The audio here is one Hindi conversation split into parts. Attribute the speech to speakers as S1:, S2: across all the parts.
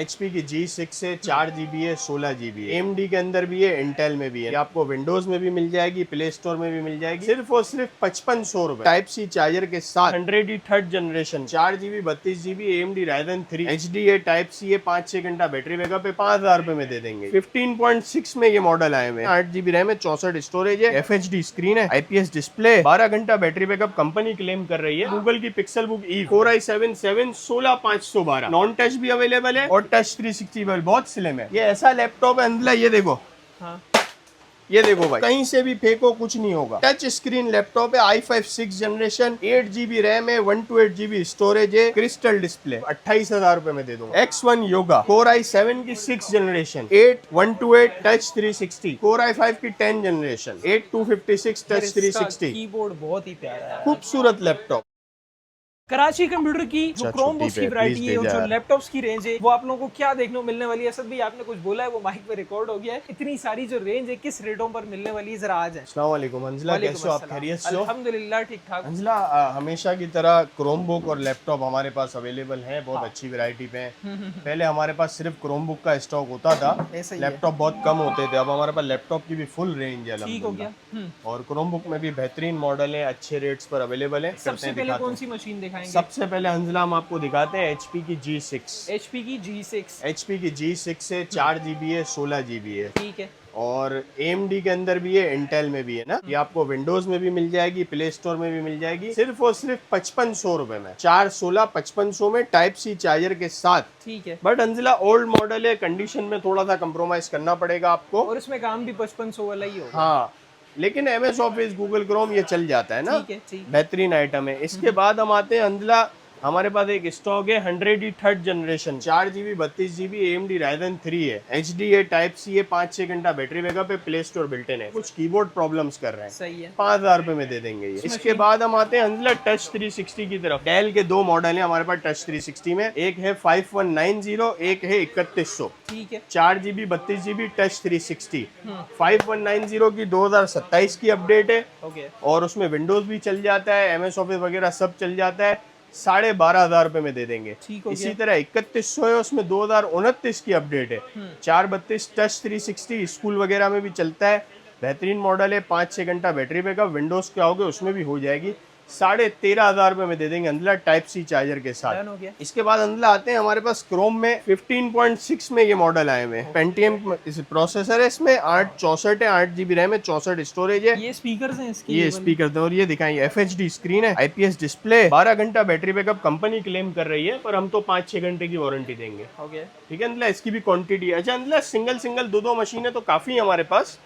S1: HP की G6 है, 4 GB है, 16 GB है, AMD के अंदर भी है, इंटेल में भी है। ये आपको विंडोज में भी मिल जाएगी, प्ले स्टोर में भी मिल जाएगी, सिर्फ और सिर्फ 5500 रुपए। टाइप सी चार्जर के साथ 100 third generation 4 GB 32 GB AMD Ryzen 3 HD है, टाइप सी है, 5-6 घंटा बैटरी बैकअप है, 5000 रुपए में दे देंगे। 15.6 में ये मॉडल आए हुए, 8 GB रैम है, 64 स्टोरेज है, FHD स्क्रीन है, IPS डिस्प्ले, 12 घंटा बैटरी बैकअप कंपनी क्लेम कर रही है। गूगल की पिक्सल बुक ई 4 i7 7 16512 नॉन टच भी अवेलेबल है और टच 360 बहुत स्लिम है। ये ऐसा लैपटॉप है अंदर, ये देखो। हाँ। ये देखो भाई, कहीं से भी फेंको कुछ नहीं होगा। टच स्क्रीन लैपटॉप है, i5 6 जनरेशन, 8 GB रैम है, 128 GB स्टोरेज है, क्रिस्टल डिस्प्ले, 28,000 रुपए में दे दूंगा। X1 योगा, Core i7 की 6 जनरेशन, 128 टच 360, Core i5 की 10 जनरेशन, 8256 टच 360।
S2: कीबोर्ड बहुत ही प्यारा है,
S1: खूबसूरत लैपटॉप।
S2: कराची कंप्यूटर की जो क्रोमबुक्स की वैरायटी है, जो लैपटॉप्स की रेंज है, वो आप लोगों को क्या देखने को मिलने वाली है? असद भाई, आपने कुछ बोला है वो माइक पे रिकॉर्ड हो गया है। इतनी सारी जो रेंज है किस रेटों पर मिलने वाली है, जरा आ जाए।
S1: अस्सलाम वालेकुम अंजला, कैसे हो आप? खैरियत से हो?
S2: अल्हम्दुलिल्लाह ठीक ठाक।
S1: अंजला, हमेशा की तरह क्रोमबुक और लैपटॉप हमारे पास अवेलेबल है, बहुत अच्छी वैरायटी पे है। पहले हमारे पास सिर्फ क्रोमबुक का स्टॉक होता था, लैपटॉप बहुत कम होते थे। अब हमारे पास लैपटॉप की भी फुल रेंज है अल्हम्दुलिल्लाह, और क्रोमबुक में भी बेहतरीन मॉडल है, अच्छे रेट्स पर अवेलेबल है।
S2: सबसे पहले कौन सी मशीन दिखाएंगे?
S1: सबसे पहले अंजला हम आपको दिखाते हैं HP की G6।
S2: HP की G6,
S1: HP की G6 है, 4 GB है, 16 GB है,
S2: ठीक है।
S1: और AMD के अंदर भी है, इंटेल में भी है ना। ये आपको विंडोज में भी मिल जाएगी, प्ले स्टोर में भी मिल जाएगी, सिर्फ और सिर्फ 5500 रुपए में। 416 5500 में टाइप सी चार्जर के साथ,
S2: ठीक है।
S1: बट अंजला ओल्ड मॉडल है, कंडीशन में थोड़ा सा कंप्रोमाइज करना पड़ेगा आपको,
S2: और इसमें काम भी 5500 वाला ही होगा।
S1: हाँ, लेकिन MS ऑफिस, गूगल क्रोम ये चल जाता है ना।
S2: ठीक है,
S1: बेहतरीन आइटम है। इसके बाद हम आते हैं अंजला, हमारे पास एक स्टॉक है 100 third generation, 4 GB 32 GB AMD Ryzen 3 है, HD है, टाइप सी है, 5-6 घंटा बैटरी बैकअप है, प्ले स्टोर बिल्ट-इन है। कुछ कीबोर्ड प्रॉब्लम्स कर रहे हैं,
S2: सही है।
S1: 5000 रुपए में दे देंगे ये। इसके बाद हम आते हैं अंजला टच 360 की तरफ। डेल के 2 मॉडल है हमारे पास टच 360 में, एक है 5190, एक है 3100।
S2: ठीक है।
S1: 4 GB 32 GB टच 360। 5190 की 2027 की अपडेट है, और उसमें विंडोज भी चल जाता है, MS ऑफिस वगैरह सब चल जाता है। 12,500 रुपए में दे देंगे। इसी तरह 3100 है, उसमें 2029 की अपडेट है, 432 टच 360, स्कूल वगैरह में भी चलता है, बेहतरीन मॉडल है, 5-6 घंटा बैटरी बैकअप, विंडोज के आओगे उसमें भी हो जाएगी। 13,500 रुपए में दे देंगे अंदला, टाइप सी चार्जर के साथ। इसके बाद अंदला आते हैं हमारे पास क्रोम में 15.6 में ये मॉडल आए हुए हैं। पेंटियम प्रोसेसर है इसमें, 864 है, 8 GB रैम है, 64 स्टोरेज है।
S2: ये स्पीकर हैं इसके,
S1: ये स्पीकर और ये दिखाएंगे, FHD स्क्रीन है, IPS डिस्प्ले, 12 घंटा बैटरी बैकअप कंपनी क्लेम कर रही है, पर हम तो 5-6 घंटे की वारंटी देंगे। ठीक है अंदला, इसकी भी क्वांटिटी। अच्छा अंदला, सिंगल 2 मशीनें तो काफी है हमारे पास,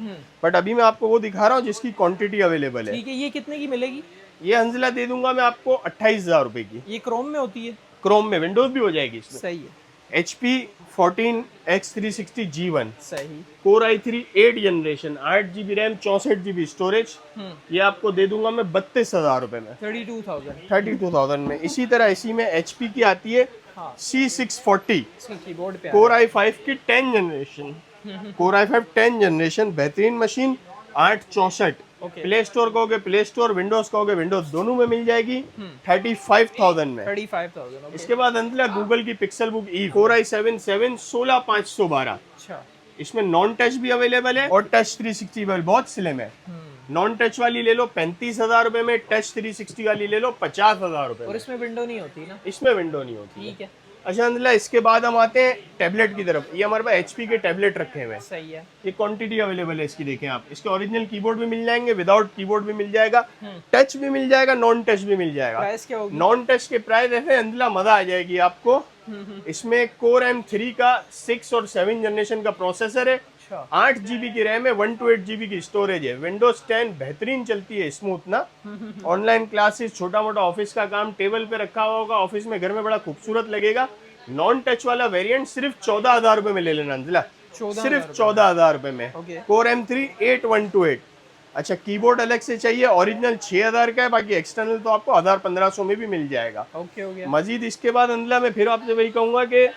S1: बट अभी मैं आपको वो दिखा रहा हूँ जिसकी क्वांटिटी अवेलेबल है।
S2: ठीक है। ये कितने की मिलेगी?
S1: ये अंजला दे दूंगा मैं आपको 28,000 रुपए की।
S2: ये क्रोम में होती है?
S1: क्रोम में, विंडोज भी हो जाएगी इसमें।
S2: सही है।
S1: HP 14X360 G1,
S2: सही।
S1: Core i3 8 generation, 8 GB RAM, 64 GB storage. ये आपको दे दूंगा मैं 32,000 रुपए में, 32,000 में। इसी तरह इसी में HP की आती है C640, Core i5 की 10 जनरेशन, Core i5 10 जनरेशन, बेहतरीन मशीन, 864। प्ले स्टोर कहोगे प्ले स्टोर, विंडोज कहोगे विंडोज, दोनों में मिल जाएगी 35,000 में।
S2: 35,000।
S1: इसके बाद अंदर गूगल की पिक्सल बुक ई 4 i7 7 16512। इसमें नॉन टच भी अवेलेबल है और टच 360 बहुत स्लिम है। नॉन टच वाली ले लो 35,000 रुपए में, टच 360 वाली ले लो 50,000 रुपए।
S2: और इसमें विंडो नहीं होती ना?
S1: इसमें विंडो नहीं होती।
S2: ठीक है।
S1: अच्छा अंदला, इसके बाद हम आते हैं टैबलेट की तरफ। ये हमारे पास HP के टैबलेट रखे हुए हैं।
S2: सही है।
S1: ये क्वांटिटी अवेलेबल है इसकी, देखें आप। इसके ओरिजिनल कीबोर्ड भी मिल जाएंगे, विदाउट कीबोर्ड भी मिल जाएगा, टच भी मिल जाएगा, नॉन टच भी मिल जाएगा।
S2: प्राइस क्या होगी?
S1: नॉन टच के प्राइस है अंदला, मजा आ जाएगी आपको। इसमें Core M3 का 6 और 7 जनरेशन का प्रोसेसर है, 8 GB की रैम है, 128 GB की स्टोरेज है, विंडोज 10 बेहतरीन चलती है, स्मूथ ना। ऑनलाइन क्लासेस, छोटा मोटा ऑफिस का काम, टेबल पे रखा हुआ होगा, ऑफिस में, घर में बड़ा खूबसूरत लगेगा। नॉन टच वाला वेरिएंट सिर्फ 14,000 रुपए में ले लेना अंजला, सिर्फ 14,000 रुपए में। Core M3 8128। अच्छा, कीबोर्ड अलग से चाहिए, ओरिजिनल 6,000 का है, बाकी एक्सटर्नल तो आपको 1,000-1,500 में भी मिल जाएगा। मजीद इसके बाद अंजला मैं फिर आपसे वही कहूंगा कि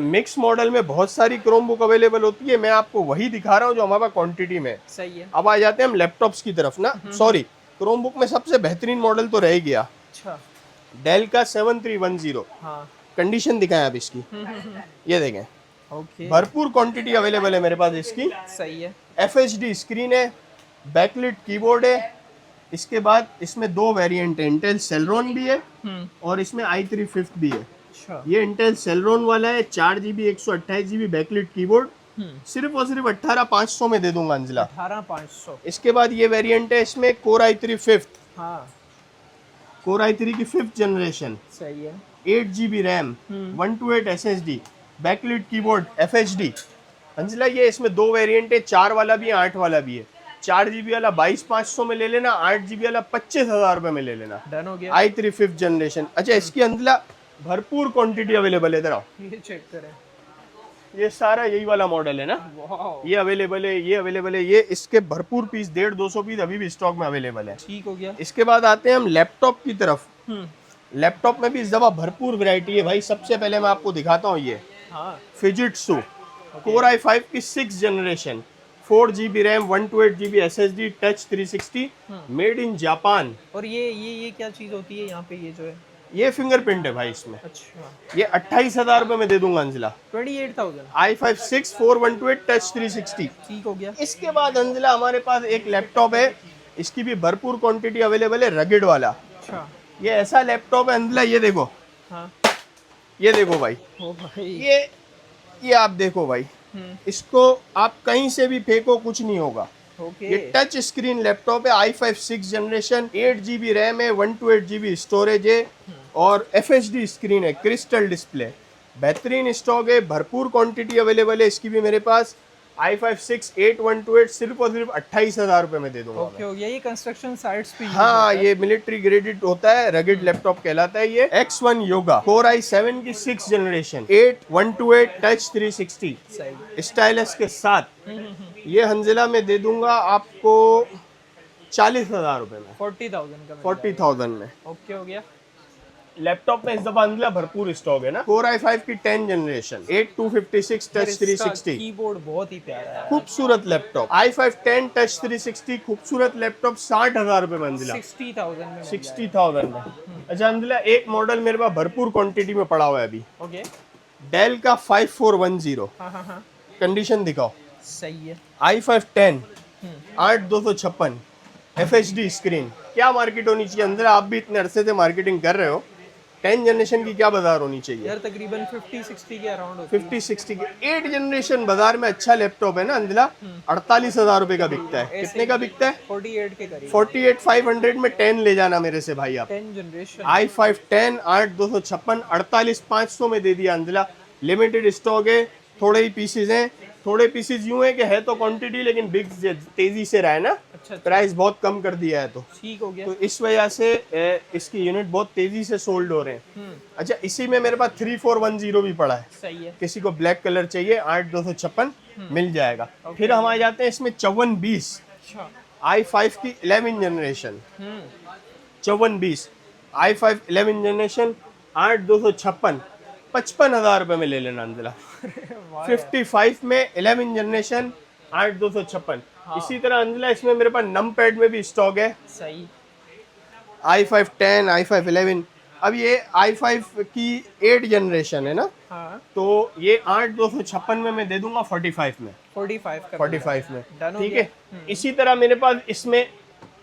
S1: मिक्स मॉडल में बहुत सारी क्रोम बुक अवेलेबल होती है, मैं आपको वही दिखा रहा हूँ जो हमारे पास क्वांटिटी में।
S2: सही है।
S1: अब आ जाते हैं हम लैपटॉप्स की तरफ ना। सॉरी, क्रोम बुक में सबसे बेहतरीन मॉडल तो रह गया डेल का 7310, कंडीशन दिखाएं आप इसकी, ये देखें,
S2: ओके
S1: भरपूर क्वांटिटी अवेलेबल है मेरे पास इसकी।
S2: सही है।
S1: FHD स्क्रीन है, बैकलिट कीबोर्ड है। इसके बाद इसमें दो वेरिएंट है, इंटेल सेलरॉन भी है और इसमें i3 5th भी है।
S2: अच्छा
S1: ये इंटेल सेलरॉन वाला है, 4GB 128GB बैकलिट कीबोर्ड, सिर्फ और सिर्फ 18,500 में दे दूंगा अंजला।
S2: 18,500।
S1: इसके बाद ये वेरिएंट है, इसमें Core i3 5th,
S2: हाँ
S1: Core i3 की 5th जनरेशन,
S2: सही है।
S1: 8GB RAM, 128 SSD, backlit keyboard, FHD। अंजला ये इसमें दो वेरिएंट है, 4 वाला भी है, 8 वाला भी है। 4GB वाला 22,500 में ले लेना, 8GB वाला 25,000 रुपए में ले लेना।
S2: डन हो गया।
S1: i3 5th generation. अच्छा, इसकी अंदर भरपूर क्वांटिटी अवेलेबल है, इधर आओ,
S2: ये चेक करें।
S1: ये सारा यही वाला मॉडल है ना,
S2: वाह
S1: ये अवेलेबल है, ये अवेलेबल है, ये इसके भरपूर पीस 150-200 पीस अभी भी स्टॉक में अवेलेबल है।
S2: ठीक हो गया।
S1: इसके बाद आते हैं हम लैपटॉप की तरफ। लैपटॉप में भी इस दफा भरपूर वैरायटी है भाई। सबसे पहले मैं आपको दिखाता हूँ ये
S2: हाँ
S1: फिजिट्सू Core i5 की 6th generation, 4GB RAM, 128GB SSD, touch 360, made in Japan.
S2: और ये क्या चीज होती है यहाँ पे, ये जो है?
S1: ये फिंगरप्रिंट है भाई इसमें।
S2: अच्छा
S1: ये 28,000 रुपए में दे दूंगा अंजला।
S2: 28,000।
S1: i5 6 4 128 touch 360।
S2: ठीक हो गया।
S1: इसके बाद अंजला हमारे पास एक लैपटॉप है, इसकी भी भरपूर क्वांटिटी अवेलेबल है, रगेड वाला।
S2: अच्छा
S1: ये ऐसा लैपटॉप है अंजला, ये देखो,
S2: हाँ
S1: ये देखो भाई,
S2: ओ भाई
S1: ये आप देखो भाई, इसको आप कहीं से भी फेंको कुछ नहीं होगा।
S2: ओके
S1: ये टच स्क्रीन लैपटॉप है, i5 6 जनरेशन, 8GB रैम है, 128GB स्टोरेज है और FHD स्क्रीन है, क्रिस्टल डिस्प्ले। बेहतरीन स्टॉक है, भरपूर क्वांटिटी अवेलेबल है इसकी भी मेरे पास। i5 6 8 128 सिर्फ और सिर्फ 28,000 रुपए में दे दूंगा
S2: ओके हो गया। ये कंस्ट्रक्शन साइट्स पे use
S1: हाँ,
S2: होता है।
S1: ये मिलिट्री ग्रेडेड होता है, रगेड लैपटॉप कहलाता है ये। X1 योगा, Core i7 की 6 जनरेशन, 8 128 टच 360
S2: सही।
S1: स्टाइलस के साथ। ये हंजिला में दे दूंगा आपको 40,000 रुपए में,
S2: 40,000 का
S1: 40,000 में।
S2: ओके हो गया।
S1: लैपटॉप में इस दफा अंदला भरपूर स्टॉक है ना। Core i5 की 10 जनरेशन, 8256 टच 360,
S2: कीबोर्ड बहुत ही प्यारा है।
S1: खूबसूरत लैपटॉप। i5 10 टच 360, खूबसूरत लैपटॉप, 60,000 रुपए में अंजला,
S2: 60,000 में
S1: 60,000 में। अच्छा अंजला, एक मॉडल मेरे पास भरपूर क्वांटिटी में पड़ा हुआ है अभी,
S2: ओके
S1: डेल का 5410।
S2: हाँ हाँ हाँ
S1: कंडीशन दिखाओ।
S2: सही है।
S1: i5 10 8256 FHD screen. क्या मार्केट होनी चाहिए अंदर, आप भी इतने अरसे से मार्केटिंग कर रहे हो, 10 जनरेशन की क्या बाजार होनी चाहिए?
S2: यार तकरीबन 50-60 के अराउंड होती
S1: 50-60 की 8 जनरेशन बाजार में अच्छा लैपटॉप है ना अंजला, 48,000 रुपए का बिकता है। कितने का बिकता है?
S2: 48 के करीब।
S1: 48,500 में 10 ले जाना मेरे से भाई आप।
S2: 10 जनरेशन
S1: i5 10 8256 48,500 में दे दिया अंजला। लिमिटेड स्टॉक है, थोड़े ही पीसेज हैं। थोड़े पीसेज यूं है कि है तो क्वांटिटी लेकिन बिग तेजी से रहा है ना,
S2: अच्छा
S1: प्राइस बहुत कम कर दिया है, तो
S2: ठीक हो गया।
S1: इस वजह से इसकी यूनिट बहुत तेजी से सोल्ड हो रहे हैं। अच्छा, इसी में मेरे पास 3410 भी पड़ा है,
S2: सही है।
S1: किसी को ब्लैक कलर चाहिए 8256 मिल जाएगा। फिर हम आ जाते हैं इसमें 5420
S2: अच्छा
S1: i5 की 11 जनरेशन, 5420 i5 11 जनरेशन 8256, 55,000 रुपए में ले लेना अंजला। 55 में 11 जनरेशन 8256। इसी तरह अंजला इसमें मेरे पास नम पैड में भी स्टॉक है,
S2: सही।
S1: i5 10 i5 11। अब ये i5 की 8 जनरेशन है ना,
S2: हाँ
S1: तो ये 8256 में मैं दे दूंगा 45 में,
S2: 45 का
S1: 45 में,
S2: Done हो
S1: ठीक
S2: गया।
S1: है। इसी तरह मेरे पास इसमें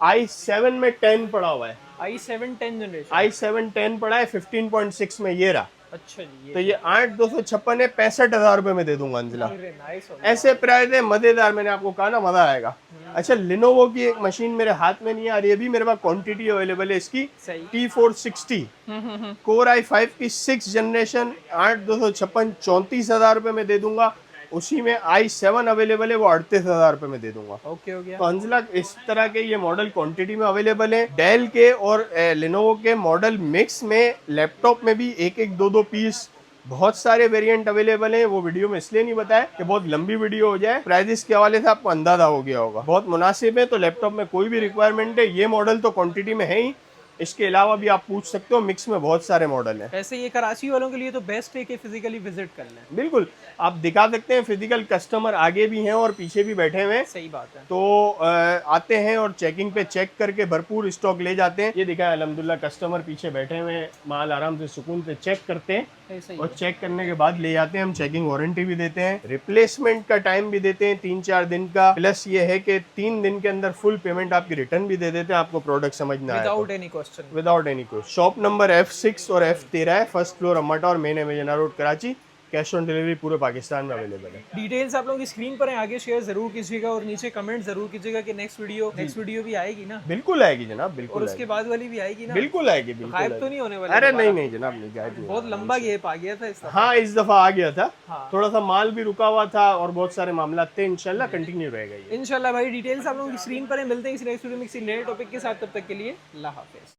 S1: i7 में 10 पड़ा हुआ है,
S2: i7 10 जनरेशन।
S1: i7 10 पड़ा है 15.6 में, ये रहा।
S2: अच्छा जी
S1: तो ये 8256 है, 65,000 रुपए में दे दूंगा अंजला।
S2: नाइस हो
S1: ऐसे प्राइस है मजेदार, मैंने आपको कहा ना मजा आएगा। अच्छा, लिनोवो की एक मशीन मेरे हाथ में नहीं आ रही है अभी, मेरे पास क्वांटिटी अवेलेबल है इसकी,
S2: सही।
S1: T460 Core i5 की 6 जनरेशन 8256, 34,000 रुपए में दे दूंगा। उसी में i7 अवेलेबल है, वो 38,000 रुपए में दे दूंगा।
S2: ओके हो गया।
S1: तो अंजला इस तरह के ये मॉडल क्वांटिटी में अवेलेबल है। डेल के और लिनोवो के मॉडल मिक्स में लैपटॉप में भी एक एक दो दो पीस बहुत सारे वेरिएंट अवेलेबल हैं। वो वीडियो में इसलिए नहीं बताया कि बहुत लंबी वीडियो हो जाए। प्राइसेस के हवाले से आपको अंदाजा हो गया होगा, बहुत मुनासिब है। तो लैपटॉप में कोई भी रिक्वायरमेंट है, ये मॉडल तो क्वांटिटी में है ही, इसके अलावा भी आप पूछ सकते हो, मिक्स में बहुत सारे मॉडल हैं।
S2: ऐसे ये कराची वालों के लिए तो बेस्ट है कि फिजिकली विजिट कर लें।
S1: बिल्कुल, आप दिखा सकते हैं, फिजिकल कस्टमर आगे भी हैं और पीछे भी बैठे हुए हैं।
S2: सही बात है।
S1: तो आते हैं और चेकिंग पे चेक करके भरपूर स्टॉक ले जाते हैं। ये दिखा है अल्हम्दुलिल्लाह, कस्टमर पीछे बैठे हुए हैं, माल आराम से सुकून से चेक करते हैं
S2: ऐसे ही
S1: और चेक करने के बाद ले जाते हैं। हम चेकिंग वारंटी भी देते हैं, रिप्लेसमेंट का टाइम भी देते हैं 3-4 दिन का। प्लस ये है कि 3 दिन के अंदर फुल पेमेंट आपकी रिटर्न भी दे देते हैं, आपको प्रोडक्ट समझ ना आए
S2: without any question.
S1: Without any कोई। शॉप नंबर F6 और F13 है, फर्स्ट फ्लोर अम्माटा और मेन एवेजना road Karachi. Cash on delivery पूरे पाकिस्तान में अवेलेबल है।
S2: डिटेल्स आप लोगों की स्क्रीन पर है, आगे शेयर जरूर कीजिएगा और नीचे कमेंट जरूर कीजिएगा कि नेक्स्ट वीडियो भी आएगी ना।
S1: बिल्कुल आएगी जनाब,
S2: और
S1: बिल्कुल
S2: उसके बाद वाली भी आएगी ना।
S1: बिल्कुल आएगी, बिल्कुल
S2: गायब
S1: आएगी।
S2: तो नहीं होने वाली?
S1: अरे
S2: दोबारा?
S1: नहीं जनाब, नहीं गायब नहीं।
S2: बहुत लंबा गैप आ गया था इस दफा।
S1: हाँ, इस दफा आ गया था।
S2: हाँ।
S1: थोड़ा सा माल भी रुका हुआ था और बहुत सारे मामला थे। इंशाल्लाह कंटिन्यू रहेगा ये।
S2: इंशाल्लाह भाई, डिटेल्स आप लोगों की स्क्रीन पर है। मिलते हैं किसी नेक्स्ट वीडियो में किसी नए टॉपिक के साथ। तब तक के लिए अल्लाह हाफिज।